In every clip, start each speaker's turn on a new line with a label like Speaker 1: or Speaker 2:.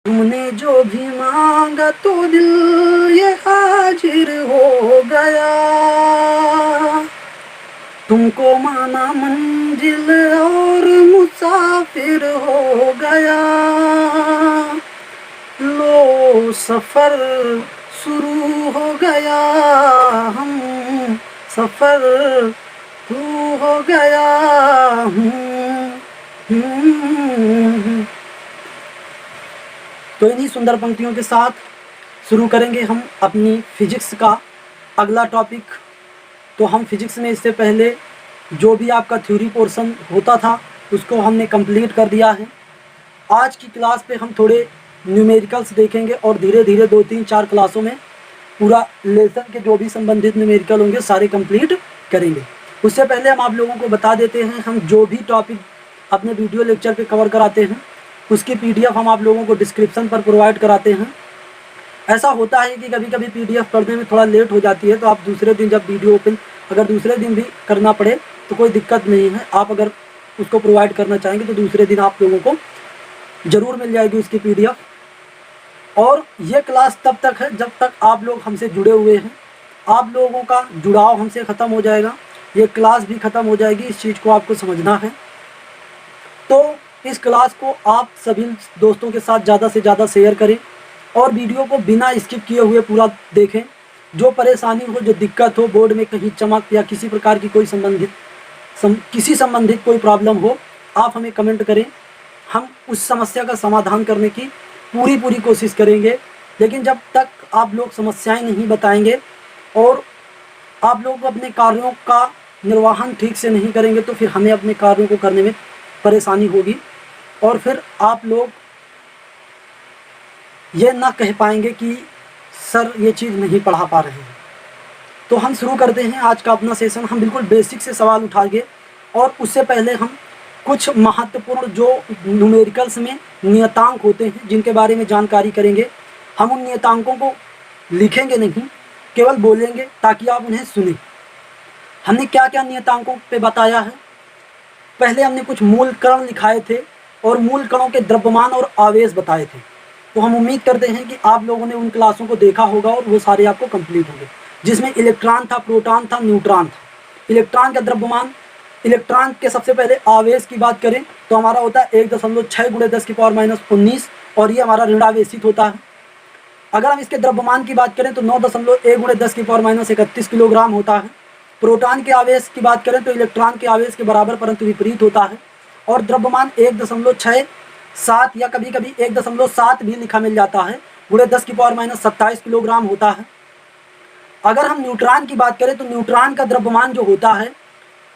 Speaker 1: तुमने जो भी मांगा तो दिल ये हाजिर हो गया। तुमको माना मंजिल और मुसाफिर हो गया। लो सफर शुरू हो गया। हम सफर शुरू हो गया। तो इन्हीं सुंदर पंक्तियों के साथ शुरू करेंगे हम अपनी फिजिक्स का अगला टॉपिक। तो हम फिजिक्स में इससे पहले जो भी आपका थ्योरी पोर्शन होता था उसको हमने कंप्लीट कर दिया है। आज की क्लास पे हम थोड़े न्यूमेरिकल्स देखेंगे और धीरे धीरे 2-3-4 क्लासों में पूरा लेसन के जो भी संबंधित न्यूमेरिकल होंगे सारे कंप्लीट करेंगे। उससे पहले हम आप लोगों को बता देते हैं, हम जो भी टॉपिक अपने वीडियो लेक्चर पे कवर कराते हैं उसकी PDF हम आप लोगों को डिस्क्रिप्शन पर प्रोवाइड कराते हैं। ऐसा होता है कि कभी कभी PDF पढ़ने में थोड़ा लेट हो जाती है, तो आप दूसरे दिन जब वीडियो ओपन अगर दूसरे दिन भी करना पड़े तो कोई दिक्कत नहीं है। आप अगर उसको प्रोवाइड करना चाहेंगे तो दूसरे दिन आप लोगों को ज़रूर मिल जाएगी उसकी PDF। और ये क्लास तब तक है जब तक आप लोग हमसे जुड़े हुए हैं। आप लोगों का जुड़ाव हमसे ख़त्म हो जाएगा, ये क्लास भी ख़त्म हो जाएगी। इस चीज़ को आपको समझना है। तो इस क्लास को आप सभी दोस्तों के साथ ज़्यादा से ज़्यादा शेयर करें और वीडियो को बिना स्किप किए हुए पूरा देखें। जो परेशानी हो, जो दिक्कत हो, बोर्ड में कहीं चमक या किसी प्रकार की कोई किसी संबंधित कोई प्रॉब्लम हो, आप हमें कमेंट करें। हम उस समस्या का समाधान करने की पूरी कोशिश करेंगे। लेकिन जब तक आप लोग समस्याएं नहीं बताएंगे और आप लोग अपने कार्यों का निर्वहन ठीक से नहीं करेंगे तो फिर हमें अपने कार्यों को करने में परेशानी होगी और फिर आप लोग ये ना कह पाएंगे कि सर ये चीज़ नहीं पढ़ा पा रहे हैं। तो हम शुरू करते हैं आज का अपना सेशन। हम बिल्कुल बेसिक से सवाल उठाएंगे और उससे पहले हम कुछ महत्वपूर्ण जो न्यूमेरिकल्स में नियतांक होते हैं जिनके बारे में जानकारी करेंगे। हम उन नियतांकों को लिखेंगे नहीं, केवल बोलेंगे ताकि आप उन्हें सुनें। हमने क्या क्या नियतांकों पे बताया है। पहले हमने कुछ मूल कण लिखाए थे और मूल कणों के द्रव्यमान और आवेश बताए थे। तो हम उम्मीद करते हैं कि आप लोगों ने उन क्लासों को देखा होगा और वो सारे आपको कंप्लीट होंगे, जिसमें इलेक्ट्रॉन था, प्रोटॉन था, न्यूट्रॉन था। इलेक्ट्रॉन का द्रव्यमान, इलेक्ट्रॉन के सबसे पहले आवेश की बात करें तो हमारा होता है 1.6 × 10⁻⁻19 और ये हमारा ऋणावेशित होता है। अगर हम इसके द्रव्यमान की बात करें तो 9.1 × 10⁻31 किलोग्राम होता है। प्रोटॉन के आवेश की बात करें तो इलेक्ट्रॉन के आवेश के बराबर परंतु विपरीत होता है और द्रव्यमान 1.67 या कभी कभी 1.7 भी लिखा मिल जाता है × 10⁻27 किलोग्राम होता है। अगर हम न्यूट्रॉन की बात करें तो न्यूट्रॉन का द्रव्यमान जो होता है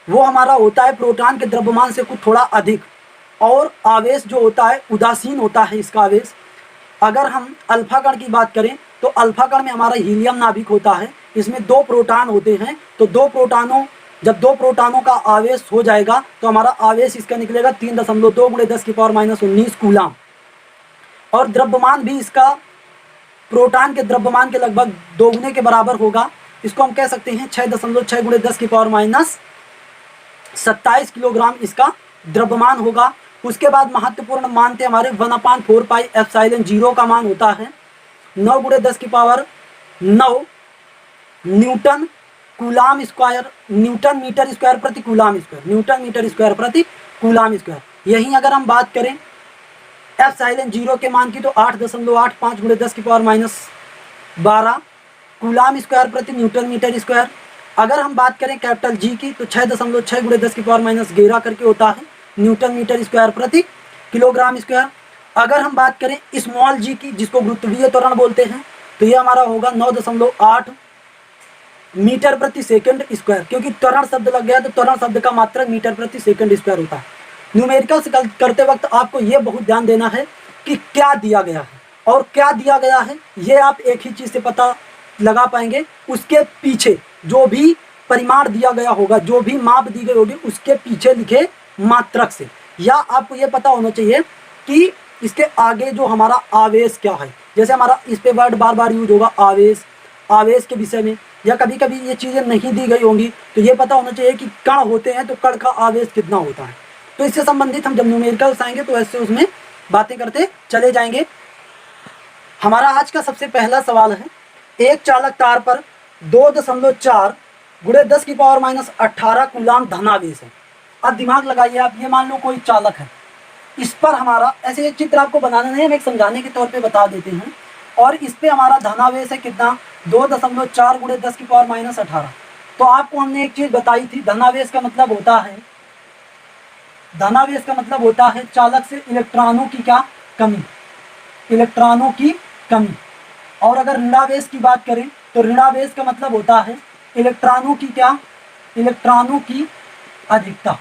Speaker 1: वो हमारा होता है प्रोटॉन के द्रव्यमान से कुछ थोड़ा अधिक और आवेश जो होता है उदासीन होता है इसका आवेश। अगर हम अल्फा कण की बात करें तो अल्फा कण में हमारा हीलियम नाभिक होता है, इसमें 2 प्रोटॉन होते हैं। तो जब 2 प्रोटॉनों का आवेश हो जाएगा तो हमारा आवेश इसका निकलेगा 3.2 × 10⁻19 कूलाम। और द्रव्यमान भी इसका प्रोटॉन के द्रव्यमान के लगभग दोगुने के बराबर होगा। इसको हम कह सकते हैं 6.6 × 10⁻27 किलोग्राम इसका द्रव्यमान होगा। उसके बाद महत्वपूर्ण मानते हमारे 1/4πε0 का मान होता है 9 × 10⁹ newton coulomb square, newton metre square प्रति coulomb square, newton metre square प्रति कूलाम स्क्वायर। यहीं अगर हम बात करें ε0 के मान की तो 8.85 × 10⁻12 कूलाम स्क्वायर प्रति न्यूटन मीटर स्क्वायर। अगर हम बात करें कैपिटल जी की तो 6.6 × 10⁻11 करके होता है न्यूटन मीटर स्क्वायर प्रति किलोग्राम स्क्वायर। अगर हम बात करें स्मॉल जी की जिसको गुरुत्वीय त्वरण बोलते हैं तो ये हमारा होगा 9.8 मीटर प्रति सेकंड स्क्वायर, क्योंकि त्वरण शब्द लग गया तो त्वरण शब्द का मात्रक मीटर प्रति सेकंड स्क्वायर होता है। न्यूमेरिकल्स करते वक्त आपको ये बहुत ध्यान देना है कि क्या दिया गया है और क्या दिया गया है ये आप एक ही चीज़ से पता लगा पाएंगे। उसके पीछे जो भी परिमाण दिया गया होगा, जो भी माप दी गई होगी उसके पीछे लिखे मात्रक से, या आपको ये पता होना चाहिए कि इसके आगे जो हमारा आवेश क्या है। जैसे हमारा इस पे वर्ड बार बार यूज होगा आवेश के विषय में, या कभी कभी ये चीज़ें नहीं दी गई होंगी तो ये पता होना चाहिए कि कण होते हैं तो कण का आवेश कितना होता है। तो इससे संबंधित हम जब न्यूमेरिकल्स आएंगे तो ऐसे उसमें बातें करते चले जाएंगे। हमारा आज का सबसे पहला सवाल है, एक चालक तार पर 2.4 गुणे 10 की पावर माइनस 18 कूलाम धनावेश है। अब दिमाग लगाइए आप, ये मान लो कोई चालक है, इस पर हमारा, ऐसे एक चित्र आपको बनाना नहीं, हम एक समझाने के तौर पे बता देते हैं। और इस पे हमारा धनावेश है कितना, 2.4 गुणे 10 की पावर माइनस 18। तो आपको हमने एक चीज बताई थी, धनावेश का मतलब होता है, धनावेश का मतलब होता है चालक से इलेक्ट्रॉनों की क्या कमी, इलेक्ट्रॉनों की कमी। और अगर ऋणावेश की बात करें तो ऋणावेश का मतलब होता है इलेक्ट्रॉनों की क्या, इलेक्ट्रॉनों की अधिकता।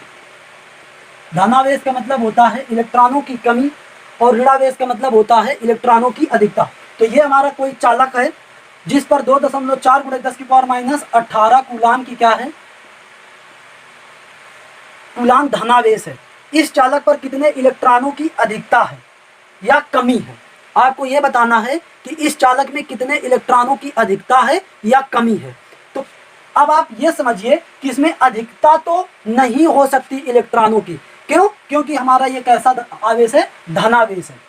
Speaker 1: धनावेश का मतलब होता है इलेक्ट्रॉनों की कमी और ऋणावेश का मतलब होता है इलेक्ट्रॉनों की अधिकता। तो ये हमारा कोई चालक है जिस पर 2.4 गुणे 10 की पावर माइनस 18 कूलाम की क्या है, कूलाम धनावेश है। इस चालक पर कितने इलेक्ट्रॉनों की अधिकता है या कमी है, आपको यह बताना है कि इस चालक में कितने इलेक्ट्रॉनों की अधिकता है या कमी है। तो अब आप ये समझिए कि इसमें अधिकता तो नहीं हो सकती इलेक्ट्रॉनों की, क्यों, क्योंकि हमारा ये कैसा आवेश है, धनावेश है।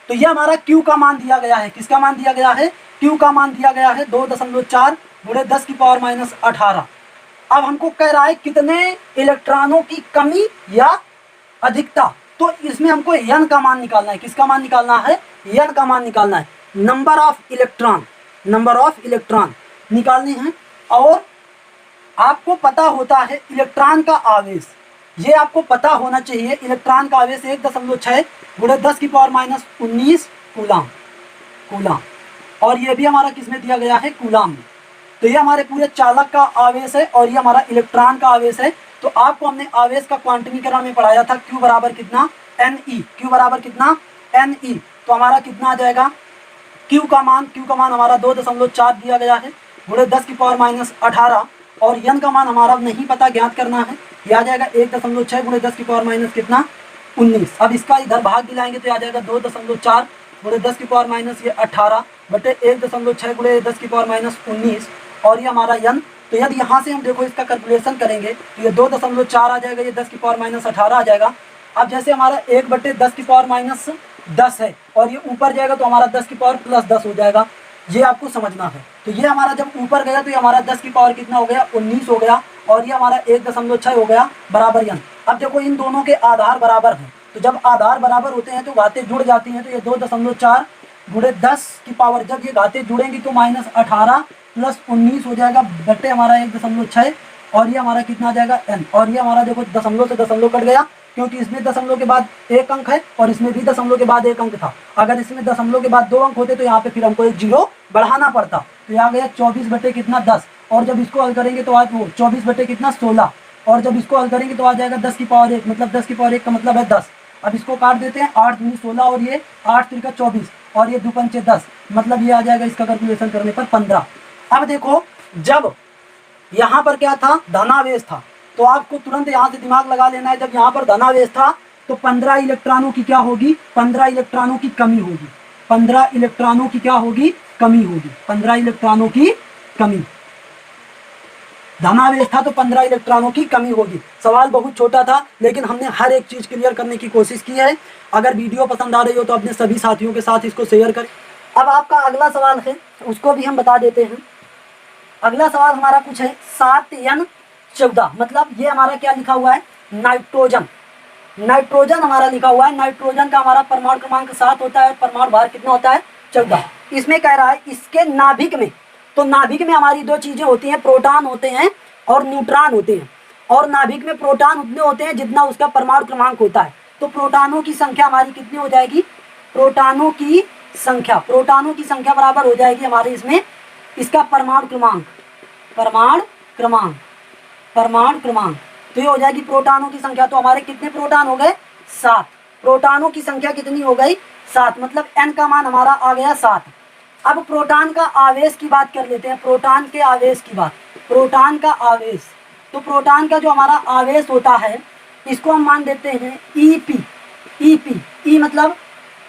Speaker 1: तो ये हमारा Q का मान दिया गया है, किसका मान दिया गया है, Q का मान दिया गया है 2.4 गुणे 10 की पावर माइनस 18। अब हमको कह रहा है कितने इलेक्ट्रॉनों की कमी या अधिकता, तो इसमें हमको n का मान निकालना है, किसका मान निकालना है, n का मान निकालना है, number of electron, number of electron निकालने हैं। और आपको पता होता है इलेक्ट्रॉन का आवेश, ये आपको पता होना चाहिए, इलेक्ट्रॉन का आवेश 1.6 गुणे 10 की पावर माइनस 19 कूलाम, कूलाम। और ये भी हमारा किसमें दिया गया है, कूलाम में। तो ये हमारे पूरे चालक का आवेश है और ये हमारा इलेक्ट्रॉन का आवेश है। तो आपको हमने आवेश का क्वांटमीकरण में पढ़ाया था, Q बराबर कितना, Ne, Q बराबर कितना, Ne। तो हमारा कितना आ जाएगा, Q का मान हमारा 2.4 दिया गया है गुणे 10 की पावर माइनस 18। और n का मान हमारा नहीं पता, ज्ञात करना है, यह आ जाएगा 1.6 गुणे 10 की पावर माइनस कितना, 19। अब इसका इधर भाग दिलाएंगे तो आ जाएगा 2.4 गुणे 10 की पावर माइनस ये 18 बटे 1.6 गुणे 10 की पावर माइनस 19। और ये हमारा n, तो यदि यहाँ से हम देखो इसका कैलकुलेशन करेंगे तो ये 2.4 आ जाएगा, ये 10 की पावर माइनस 18 आ जाएगा। अब जैसे हमारा 1 बटे 10 की पावर माइनस 10 है और ये ऊपर जाएगा तो हमारा 10 की पावर प्लस 10 हो जाएगा, ये आपको समझना है। तो ये हमारा जब ऊपर गया तो ये हमारा 10 की पावर कितना हो गया, 19 हो गया। और ये हमारा 1.6 हो गया बराबर n। अब देखो इन दोनों के आधार बराबर हैं, तो जब आधार बराबर होते हैं तो घातें जुड़ जाती हैं। तो ये 2.4 गुणे 10 की पावर, जब ये घातें जुड़ेंगी तो माइनस 18 प्लस 19 हो जाएगा बटे हमारा 1.6। और ये हमारा कितना आ जाएगा n। और ये हमारा देखो दशमलव से दशमलव कट गया, क्योंकि इसमें दशमलव के बाद एक अंक है और इसमें भी दशमलव के बाद एक अंक था। अगर इसमें दशमलव के बाद 2 अंक होते तो यहाँ पे फिर हमको एक जीरो बढ़ाना पड़ता। तो यहाँ गया 24 बटे कितना 10, और जब इसको हल करेंगे तो आज वो 24 बटे कितना 16, और जब इसको हल करेंगे तो आ जाएगा 10 की पावर 1, मतलब 10 की पावर 1 का मतलब है 10। अब इसको काट देते हैं, 8 दूनी 16 और ये 8 त्रिका 24 और ये 2 पंचे 10, मतलब ये आ जाएगा इसका कैलकुलेशन करने पर 15। अब देखो जब यहाँ पर क्या था, धनावेश था, तो आपको तुरंत यहाँ से दिमाग लगा लेना है, जब यहाँ पर धनावेश था तो 15 इलेक्ट्रॉनों की क्या होगी, 15 इलेक्ट्रॉनों की कमी होगी, 15 इलेक्ट्रॉनों की क्या होगी, कमी होगी, 15 इलेक्ट्रॉनों की कमी। धनावेश था तो 15 इलेक्ट्रॉनों की कमी होगी। सवाल बहुत छोटा था लेकिन हमने हर एक चीज क्लियर करने की कोशिश की है। अगर वीडियो पसंद आ रही हो तो अपने सभी साथियों के साथ इसको शेयर करें। अब आपका अगला सवाल है, उसको भी हम बता देते हैं। अगला सवाल हमारा कुछ है 7n14, मतलब ये हमारा क्या लिखा हुआ है, नाइट्रोजन, नाइट्रोजन हमारा लिखा हुआ है। नाइट्रोजन का हमारा परमाणु क्रमांक 7 होता है, परमाणु भार कितना होता है, 14। इसमें कह रहा है इसके नाभिक में, तो नाभिक में हमारी दो चीजें होती हैं, प्रोटॉन होते हैं और न्यूट्रॉन होते हैं। और नाभिक में प्रोटॉन उतने होते हैं जितना उसका परमाणु क्रमांक होता है। तो प्रोटॉनों की संख्या हमारी कितनी हो जाएगी, प्रोटॉनों की संख्या, प्रोटॉनों की संख्या बराबर हो जाएगी हमारे इसमें इसका परमाणु क्रमांक, परमाणु क्रमांक, परमाणु क्रमांक। तो ये हो जाएगी प्रोटॉनों की संख्या। तो हमारे कितने प्रोटॉन हो गए, 7। प्रोटॉनों की संख्या कितनी हो गई, 7, मतलब n का मान हमारा आ गया 7। अब प्रोटॉन का आवेश की बात कर लेते हैं, प्रोटॉन के आवेश की बात, प्रोटॉन का आवेश। तो प्रोटॉन का जो हमारा आवेश होता है इसको हम मान देते हैं EP, EP, E मतलब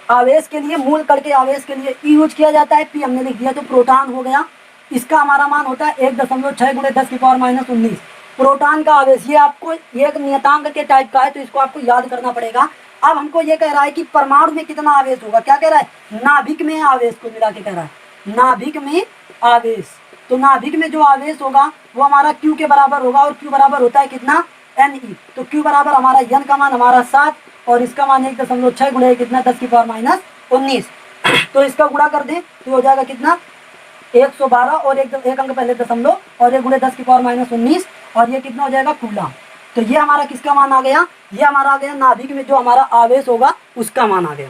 Speaker 1: आवेश के लिए, मूल कण के आवेश के लिए E यूज किया जाता है, P हमने लिख दिया तो प्रोटॉन हो गया। इसका हमारा मान होता है 1.6 गुणे 10 की पावर माइनस 19। प्रोटॉन का आवेश, ये आपको एक नियतांक के टाइप का है तो इसको आपको याद करना पड़ेगा। अब हमको ये कह रहा है कि परमाणु में कितना आवेश होगा, क्या कह रहा है, नाभिक में आवेश को मिला के कह रहा है, नाभिक में आवेश। तो नाभिक में जो आवेश होगा वो हमारा Q के बराबर होगा, और Q बराबर होता है कितना, Ne। तो Q बराबर हमारा N का मान हमारा 7 और इसका मान 1.6 गुणा कितना 10⁻⁻19। तो इसका गुणा कर दें तो हो जाएगा कितना 112 और एक अंक पहले दशमलव और एक गुणे 10⁻19 और ये कितना हो जाएगा कूलम। तो ये हमारा किसका मान आ गया, ये हमारा आ गया नाभिक में जो हमारा आवेश होगा उसका मान आ गया,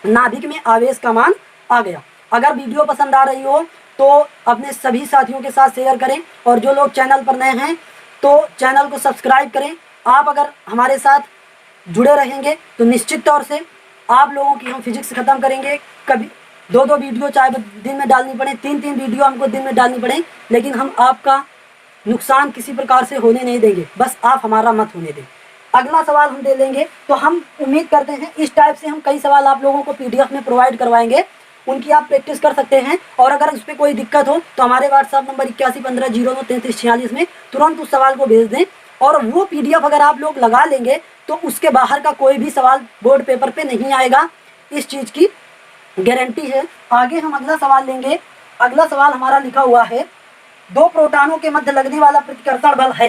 Speaker 1: नाभिक में आवेश का मान आ गया। अगर वीडियो पसंद आ रही हो तो अपने सभी साथियों के साथ शेयर करें, और जो लोग चैनल पर नए हैं तो चैनल को सब्सक्राइब करें। आप अगर हमारे साथ जुड़े रहेंगे तो निश्चित तौर से आप लोगों की हम फिजिक्स ख़त्म करेंगे। कभी 2-2 वीडियो चाहे दिन में डालनी पड़े, 3-3 वीडियो हमको दिन में डालनी पड़े, लेकिन हम आपका नुकसान किसी प्रकार से होने नहीं देंगे, बस आप हमारा मत होने दें। अगला सवाल हम दे लेंगे, तो हम उम्मीद करते हैं इस टाइप से हम कई सवाल आप लोगों को PDF में प्रोवाइड करवाएंगे, उनकी आप प्रैक्टिस कर सकते हैं। और अगर उस पर कोई दिक्कत हो तो हमारे व्हाट्सएप नंबर 8115093346 में तुरंत उस सवाल को भेज दें, और वो PDF अगर आप लोग लगा लेंगे तो उसके बाहर का कोई भी सवाल बोर्ड पेपर पे नहीं आएगा, इस चीज़ की गारंटी है। आगे हम अगला सवाल लेंगे। अगला सवाल हमारा लिखा हुआ है, 2 प्रोटॉनों के मध्य लगने वाला प्रतिकर्षण बल है।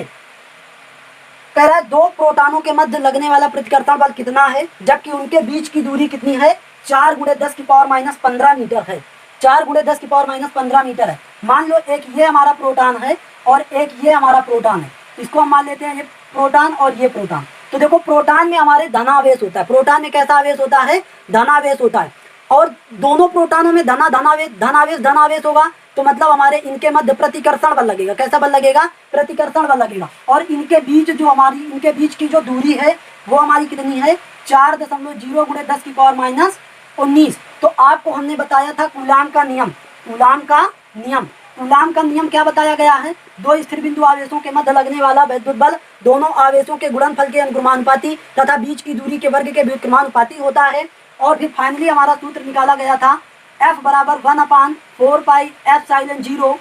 Speaker 1: कह रहा है 2 प्रोटॉनों के मध्य लगने वाला प्रतिकर्षण बल कितना है, जबकि उनके बीच की दूरी कितनी है, 4 × 10⁻15 मीटर है। 4 × 10⁻15 मीटर है। मान लो एक ये हमारा प्रोटॉन है और एक ये हमारा प्रोटॉन है, इसको हम मान लेते हैं ये प्रोटॉन और ये प्रोटॉन। तो देखो प्रोटॉन में हमारे धनावेश होता है, प्रोटॉन में कैसा आवेश होता है, धनावेश होता है, और दोनों प्रोटॉनों में धनावेश होगा, तो मतलब हमारे इनके मध्य प्रतिकर्षण बल लगेगा। कैसा बल लगेगा, प्रतिकर्षण बल लगेगा। और इनके बीच जो हमारी इनके बीच की जो दूरी है वो हमारी कितनी है, 4.0 × 10⁻19। तो आपको हमने बताया था कूलाम का नियम, कूलाम का नियम क्या बताया गया है, 2 स्थिर बिंदु आवेशों के मध्य लगने वाला विद्युत बल दोनों आवेशों के गुणनफल के अनुक्रमानुपाती तथा बीच की दूरी के वर्ग के व्युत्क्रमानुपाती होता है। और फिर फाइनली हमारा सूत्र निकाला गया था, F बराबर 1/4πε0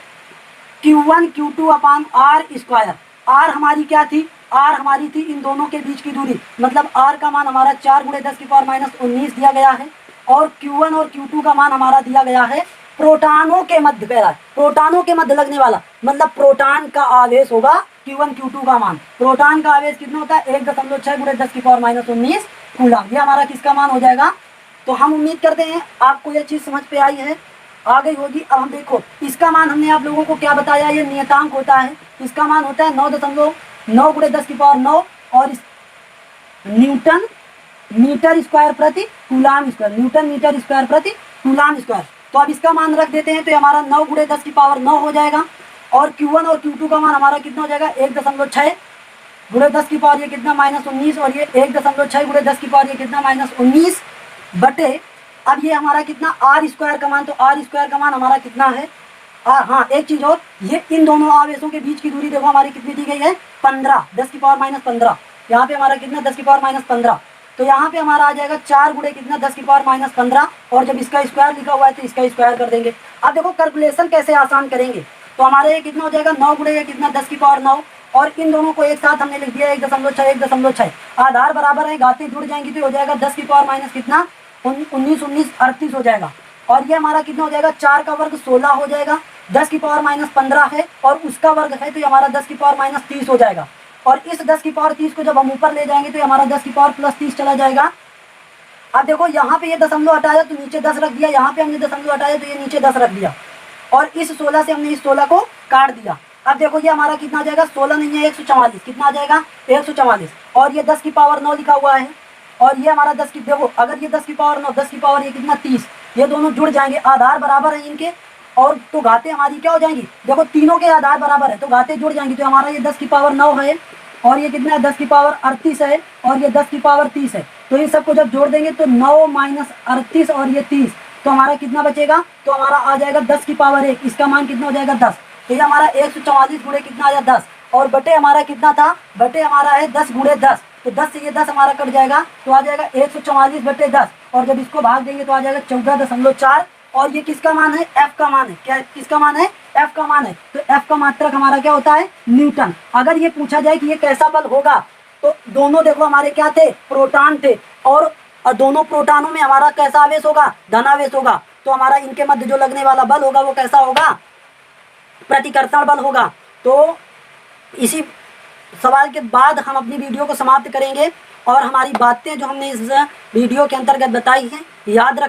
Speaker 1: Q1 Q2/r²। R हमारी क्या थी, R हमारी थी इन दोनों के बीच की दूरी, मतलब R का मान हमारा 4 × 10⁻19 दिया गया है, और Q1 और Q2 का मान हमारा दिया गया है प्रोटॉनों के मध्य। कह रहा है प्रोटॉनों के मध्य लगने वाला, मतलब प्रोटॉन का आवेश होगा Q1 Q2 का मान। प्रोटॉन का आवेश कितना होता है, 1.6 × 10⁻19 कूलम। ये हमारा किसका मान हो जाएगा। तो हम उम्मीद करते हैं आपको ये चीज़ समझ पे आई है, आ गई होगी। अब हम देखो इसका मान हमने आप लोगों को क्या बताया, ये नियतांक होता है, इसका मान होता है 9.9 × 10⁻9 और न्यूटन मीटर स्क्वायर प्रति coulomb square, newton metre square प्रति कूलाम स्क्वायर। तो अब इसका मान रख देते हैं, तो हमारा 9 × 10⁻9 हो जाएगा, और Q1 और Q2 का मान हमारा कितना हो जाएगा, 1.6 × 10⁻, ये कितना -19, और ये 1.6 × 10⁻, ये कितना -19 बटे, अब ये हमारा कितना r² का मान, तो r² का मान हमारा कितना है, हाँ एक चीज और, ये इन दोनों आवेशों के बीच की दूरी देखो हमारी कितनी दी गई है, 15, 10⁻15। यहाँ पे हमारा कितना 10⁻15, तो यहाँ पे हमारा आ जाएगा 4 × कितना 10⁻15, और जब इसका स्क्वायर लिखा हुआ है तो इसका स्क्वायर कर देंगे। अब देखो कैलकुलेशन कैसे आसान करेंगे, तो हमारे ये कितना हो जाएगा 9 × ये कितना 10⁻9, और इन दोनों को एक साथ हमने लिख दिया 1.6 आधार बराबर है, घातें जुड़ जाएंगी तो हो जाएगा 10⁻- कितना 19 38 हो जाएगा। और ये हमारा कितना हो जाएगा, 4 का वर्ग 16 हो जाएगा, 10⁻15 है और उसका वर्ग है तो ये हमारा 10⁻30 हो जाएगा। और इस 10⁻30 को जब हम ऊपर ले जाएंगे तो ये हमारा 10⁻+30 चला जाएगा। अब देखो यहाँ पे ये दशमलव हटाया तो नीचे 10 रख दिया, यहाँ पे हमने दशमलव हटाया तो ये नीचे 10 रख दिया, और इस 16 से हमने इस 16 को काट दिया। अब देखो ये हमारा कितना आ जाएगा, 16 नहीं है 144, कितना आ जाएगा 144, और ये 10⁻9 लिखा हुआ है, और ये हमारा 10 की, देखो अगर ये 10⁻9 10⁻, ये कितना 30, ये दोनों जुड़ जाएंगे, आधार बराबर है इनके, और तो घातें हमारी क्या हो जाएंगी, देखो तीनों के आधार बराबर है तो घातें जुड़ जाएंगी, तो हमारा ये 10⁻9 है, और ये कितना है 10⁻38 है, और ये 10⁻30 है। तो ये सबको जब जोड़ देंगे तो 9 - 38 और ये 30, तो हमारा कितना बचेगा, तो हमारा आ जाएगा 10⁻1, इसका मान कितना हो जाएगा 10। तो ये हमारा 144 गुणे कितना आ जाएगा 10, और बटे हमारा कितना था, बटे हमारा है 10 × 10, तो 10 से ये 10 हमारा कट जाएगा तो आ जाएगा 144 बटे 10, और जब इसको भाग देंगे तो आ जाएगा 14.4, और ये किसका मान है, F का मान है। क्या किसका मान है, F का मान है। तो F का मात्रक हमारा क्या होता है, न्यूटन। अगर ये पूछा जाए कि ये कैसा बल होगा, तो दोनों देखो हमारे क्या थे, प्रोटॉन थे, और दोनों प्रोटॉनों में हमारा कैसा आवेश होगा, धनावेश होगा। तो हमारा इनके मध्य जो लगने वाला बल होगा वो कैसा होगा, प्रतिकर्षण बल होगा। तो इसी सवाल के बाद हम अपनी वीडियो को समाप्त करेंगे और हमारी बातें जो हमने इस वीडियो के अंतर्गत बताई हैं याद रख